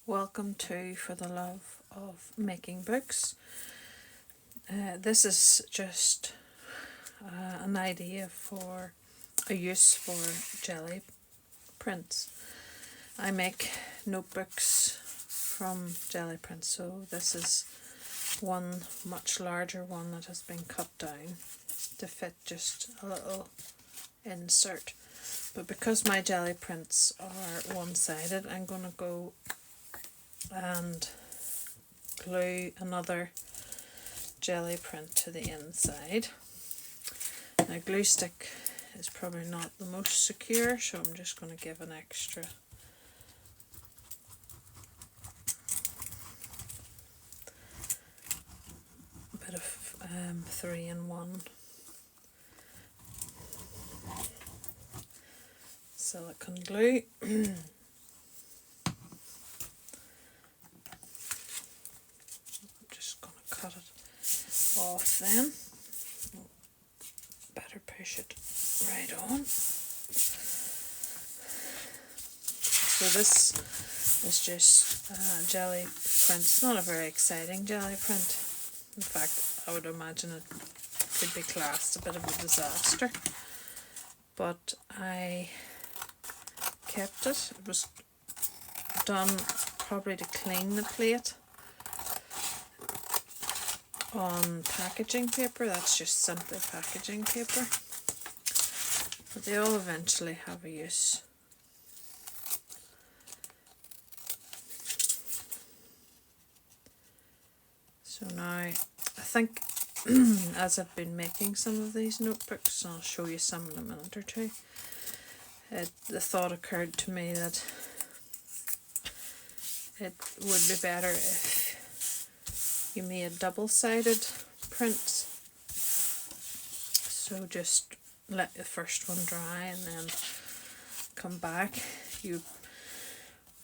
Welcome to For the Love of Making Books. This is just an idea for a use for jelly prints. I make notebooks from jelly prints, so this is one much larger one that has been cut down to fit just a little insert. But because my jelly prints are one-sided, I'm going to go and glue another jelly print to the inside. Now, glue stick is probably not the most secure, so I'm just going to give an extra bit of 3-in-1 silicone glue. Cut it off then. Better push it right on. So this is just jelly print. It's not a very exciting jelly print. In fact, I would imagine it could be classed a bit of a disaster. But I kept it. It was done probably to clean the plate on packaging paper. That's just simply packaging paper, but they all eventually have a use. So now I think as I've been making some of these notebooks, I'll show you some in a minute or two, the thought occurred to me that it would be better if you made double-sided prints. So just let the first one dry and then come back. You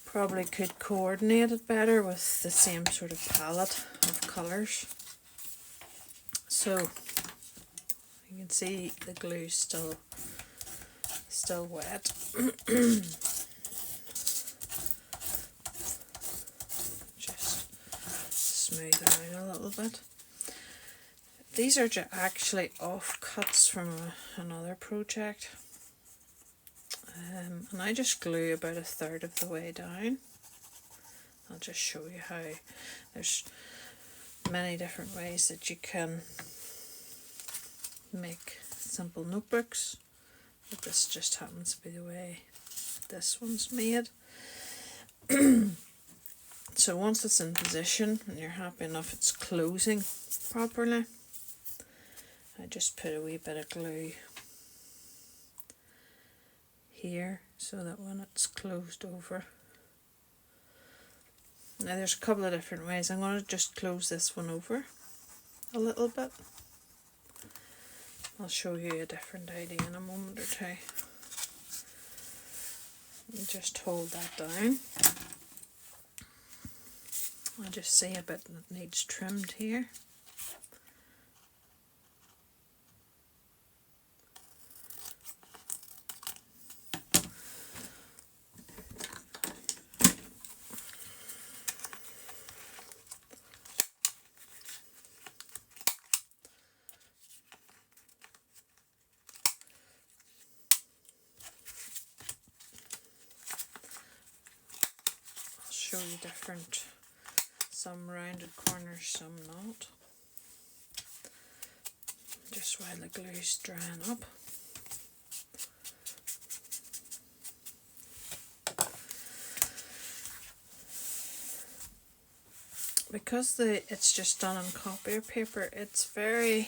probably could coordinate it better with the same sort of palette of colours. So you can see the glue still wet. Smooth it out a little bit. These are actually offcuts from another project, and I just glue about 1/3 of the way down. I'll just show you how. There's many different ways that you can make simple notebooks, but this just happens to be the way this one's made. So once it's in position and you're happy enough it's closing properly, I just put a wee bit of glue here so that when it's closed over. Now there's a couple of different ways. I'm going to just close this one over a little bit. I'll show you a different idea in a moment or two. You just hold that down. I just see a bit that needs trimmed here. I'll show you different. Some rounded corners, some not. Just while the glue's drying up. Because it's just done on copier paper, it's very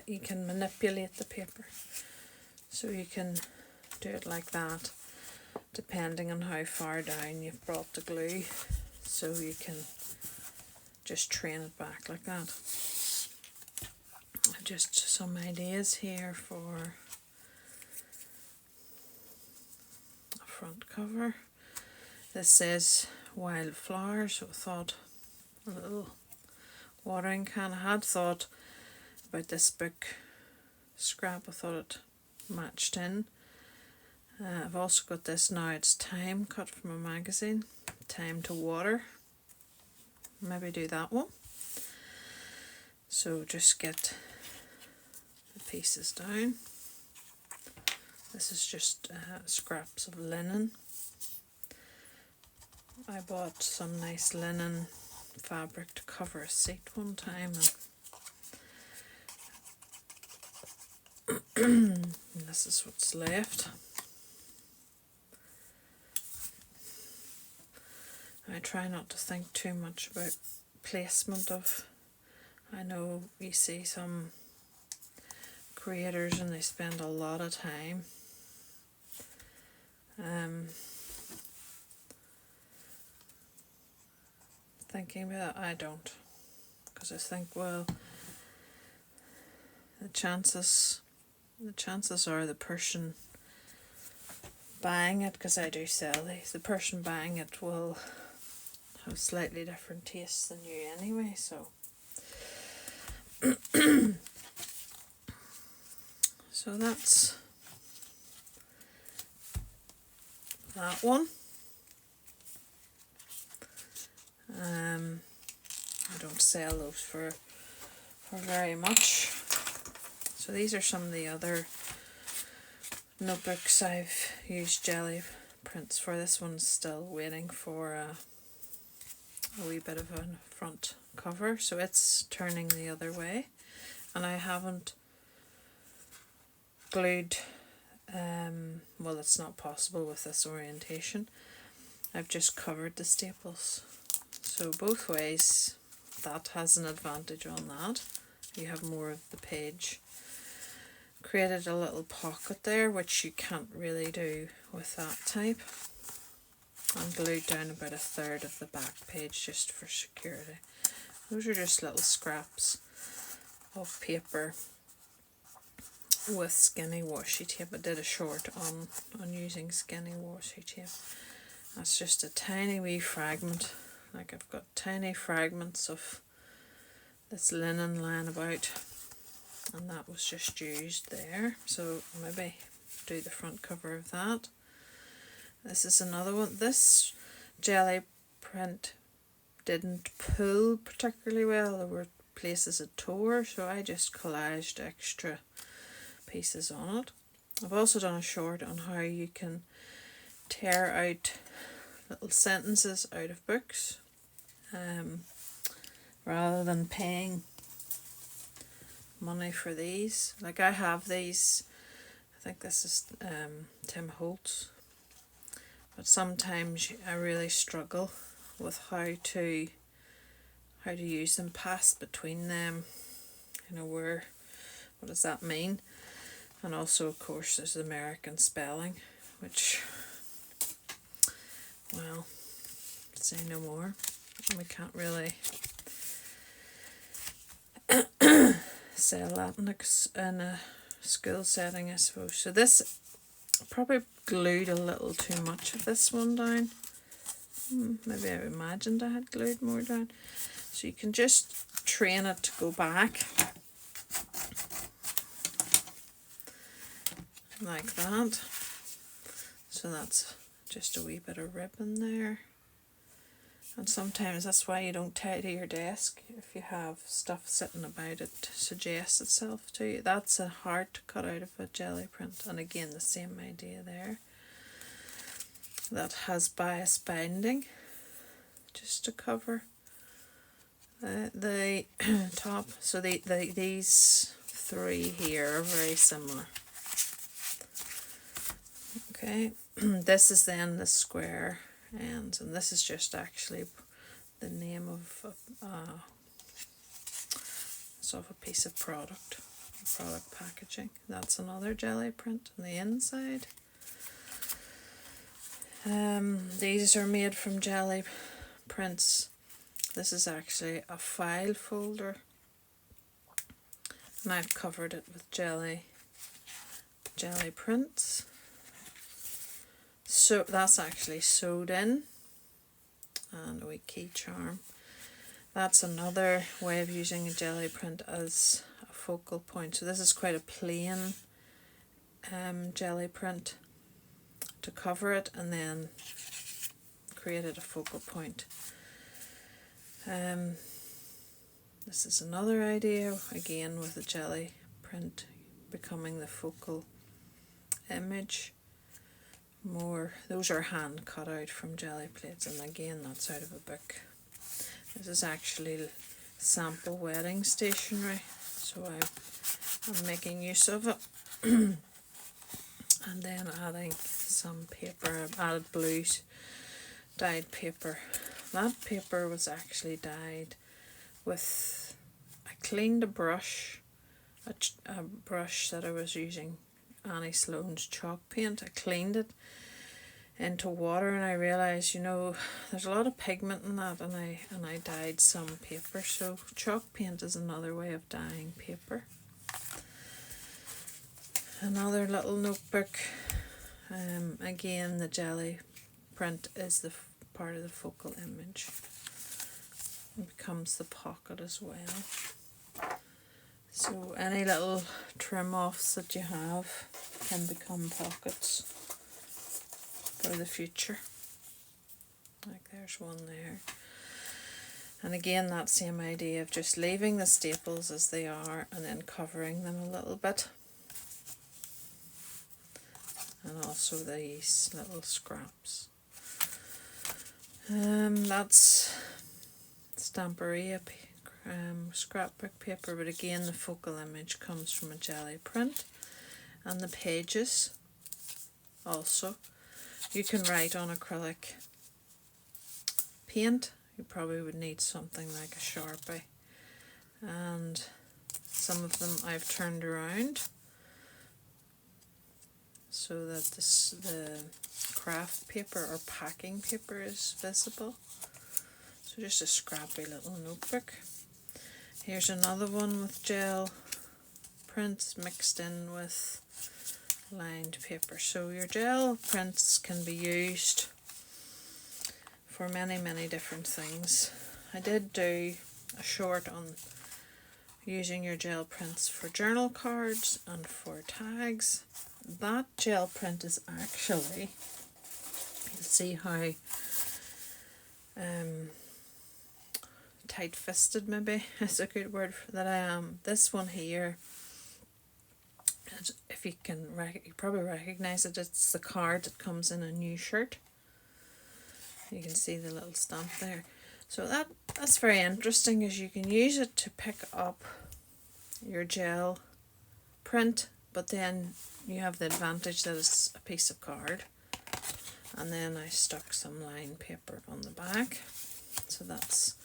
you can manipulate the paper, so you can do it like that depending on how far down you've brought the glue, so you can just train it back like that. Just some ideas here for a front cover. This says wildflower, so I thought a little watering can. I had thought about this book scrap, I thought it matched in. I've also got this now, it's Time, cut from a magazine, Time to Water. Maybe do that one. So just get the pieces down. This is just scraps of linen. I bought some nice linen fabric to cover a seat one time, and this is what's left. I try not to think too much about placement of, I know you see some creators and they spend a lot of time thinking about it. I don't, because I think, well, the chances are the person buying it, because I do sell these, the person buying it will have slightly different tastes than you anyway, so so that's that one. I don't sell those for very much. So these are some of the other notebooks I've used jelly prints for. This one's still waiting for a wee bit of a front cover, so it's turning the other way, and I haven't glued, well, it's not possible with this orientation. I've just covered the staples, so both ways that has an advantage on that. You have more of the page. Created a little pocket there, which you can't really do with that type. And glued down about a third of the back page just for security. Those are just little scraps of paper with skinny washi tape. I did a short on using skinny washi tape. That's just a tiny wee fragment. Like, I've got tiny fragments of this linen lying about, and that was just used there. So maybe do the front cover of that. This is another one. This jelly print didn't pull particularly well. There were places it tore, so I just collaged extra pieces on it. I've also done a short on how you can tear out little sentences out of books, rather than paying money for these. Like, I have these, I think this is Tim Holtz, but sometimes I really struggle with how to use them, pass between them, you know, what does that mean? And also, of course, there's American spelling, which, well, say no more. We can't really sell that in a school setting, I suppose. So this, probably glued a little too much of this one down. Maybe I imagined I had glued more down. So you can just train it to go back like that. So that's just a wee bit of ribbon there. And sometimes that's why you don't tidy your desk. If you have stuff sitting about, it suggests itself to you. That's a hard to cut out of a jelly print. And again, the same idea there. That has bias binding, just to cover the top. So these three here are very similar. Okay, this is then the square ends, and this is just actually the name of a piece of product packaging. That's another jelly print on the inside. These are made from jelly prints. This is actually a file folder, and I've covered it with jelly prints. So that's actually sewed in, and a wee key charm. That's another way of using a jelly print as a focal point. So this is quite a plain jelly print. to cover it, and then created a focal point. This is another idea, again with the jelly print becoming the focal image. Those are hand cut out from jelly plates, and again that's out of a book. This is actually sample wedding stationery, so I'm making use of it. And then adding some paper. I've added blue dyed paper. That paper was actually dyed with, I cleaned a brush, a brush that I was using, Annie Sloane's chalk paint. I cleaned it into water, and I realised, there's a lot of pigment in that, and I dyed some paper. So chalk paint is another way of dyeing paper. Another little notebook. Again, the jelly print is the part of the focal image. It becomes the pocket as well. So any little trim offs that you have can become pockets for the future. Like there's one there. And again, that same idea of just leaving the staples as they are and then covering them a little bit. And also these little scraps. That's Stamperia scrapbook paper, but again the focal image comes from a jelly print. And the pages also. You can write on acrylic paint. You probably would need something like a Sharpie. And some of them I've turned around so that the craft paper or packing paper is visible. So just a scrappy little notebook. Here's another one with gel prints mixed in with lined paper. So your gel prints can be used for many different things. I did do a short on using your gel prints for journal cards and for tags. That gel print is actually, you'll see how tight-fisted maybe is a good word that I am. This one here, if you probably recognise it, it's the card that comes in a new shirt. You can see the little stamp there. So that's very interesting, as you can use it to pick up your gel print, but then you have the advantage that it's a piece of card. And then I stuck some line paper on the back. So that's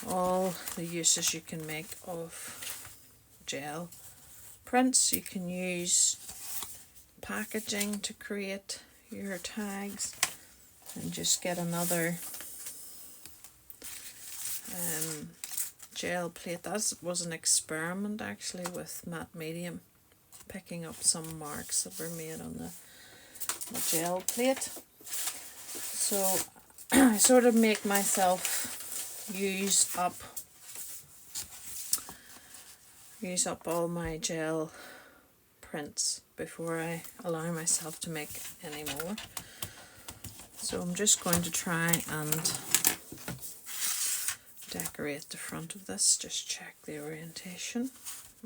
all the uses you can make of gel prints. You can use packaging to create your tags, and just get another gel plate. That was an experiment actually with matte medium, picking up some marks that were made on the gel plate. So I sort of make myself use up all my gel prints before I allow myself to make any more. So I'm just going to try and decorate the front of this, just check the orientation.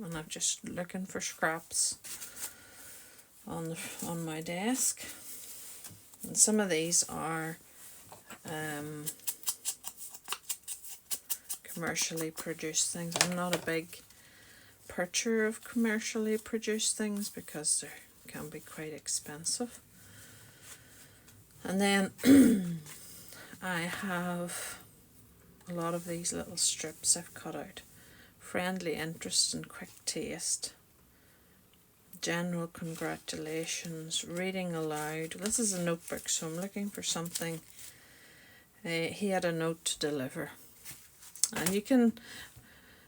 And I'm just looking for scraps on my desk. And some of these are commercially produced things. I'm not a big purchaser of commercially produced things because they can be quite expensive. And then I have a lot of these little strips I've cut out. Friendly interest and quick taste. General congratulations. Reading aloud. This is a notebook, so I'm looking for something. He had a note to deliver. And you can,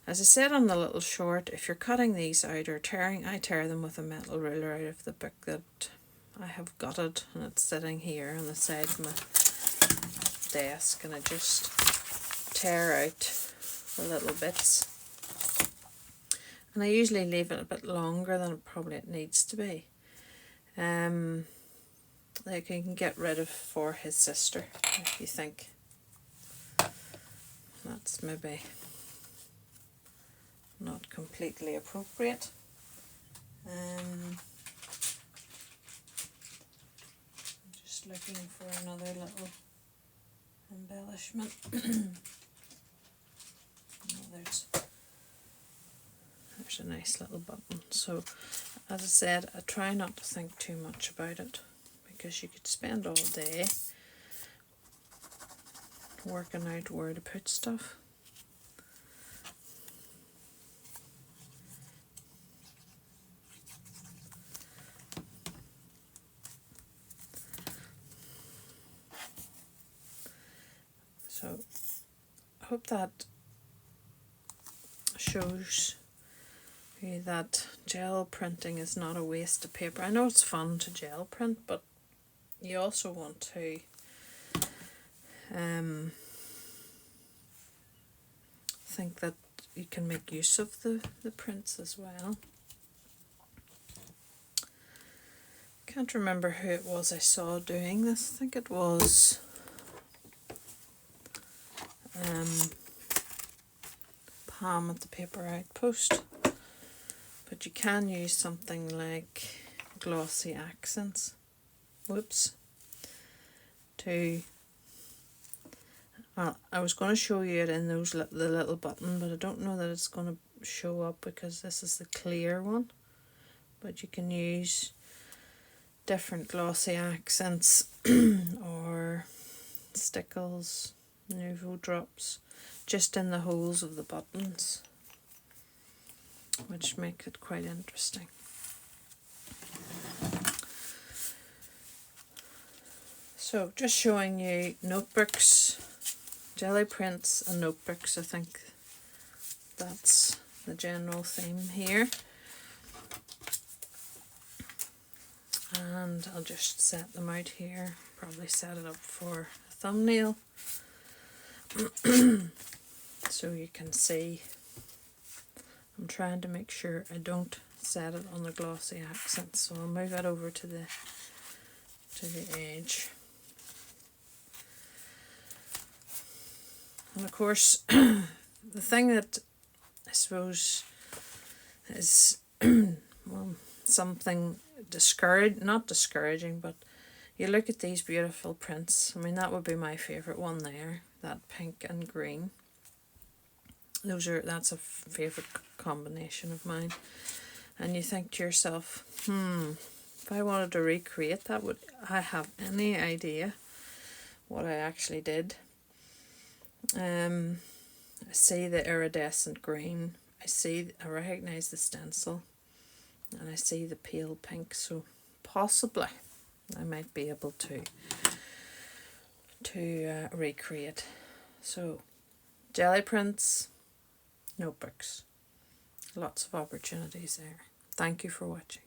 as I said on the little short, if you're cutting these out or tearing, I tear them with a metal ruler out of the book that I have gutted, and it's sitting here on the side of my desk, and I just tear out the little bits. And I usually leave it a bit longer than it needs to be. that he can get rid of for his sister, if you think that's maybe not completely appropriate. Just looking for another little embellishment. There's a nice little button. So, as I said, I try not to think too much about it, because you could spend all day working out where to put stuff. So, I hope that shows you that gel printing is not a waste of paper. I know it's fun to gel print, but you also want to think that you can make use of the prints as well. Can't remember who it was I saw doing this. I think it was Pam at the Paper Outpost. But you can use something like glossy accents. To I was going to show you it in those the little button, but I don't know that it's going to show up because this is the clear one. But you can use different glossy accents or stickles, nouveau drops, just in the holes of the buttons, which make it quite interesting. So just showing you notebooks, jelly prints and notebooks. I think that's the general theme here. And I'll just set them out here, probably set it up for a thumbnail so you can see. I'm trying to make sure I don't set it on the glossy accent, so I'll move that over to the edge. And of course, the thing that I suppose is well, something not discouraging, but you look at these beautiful prints. I mean, that would be my favourite one there, that pink and green. That's a favourite combination of mine. And you think to yourself, if I wanted to recreate that, would I have any idea what I actually did? I see the iridescent green, I recognise the stencil, and I see the pale pink, so possibly I might be able to recreate. So, jelly prints, notebooks, lots of opportunities there. Thank you for watching.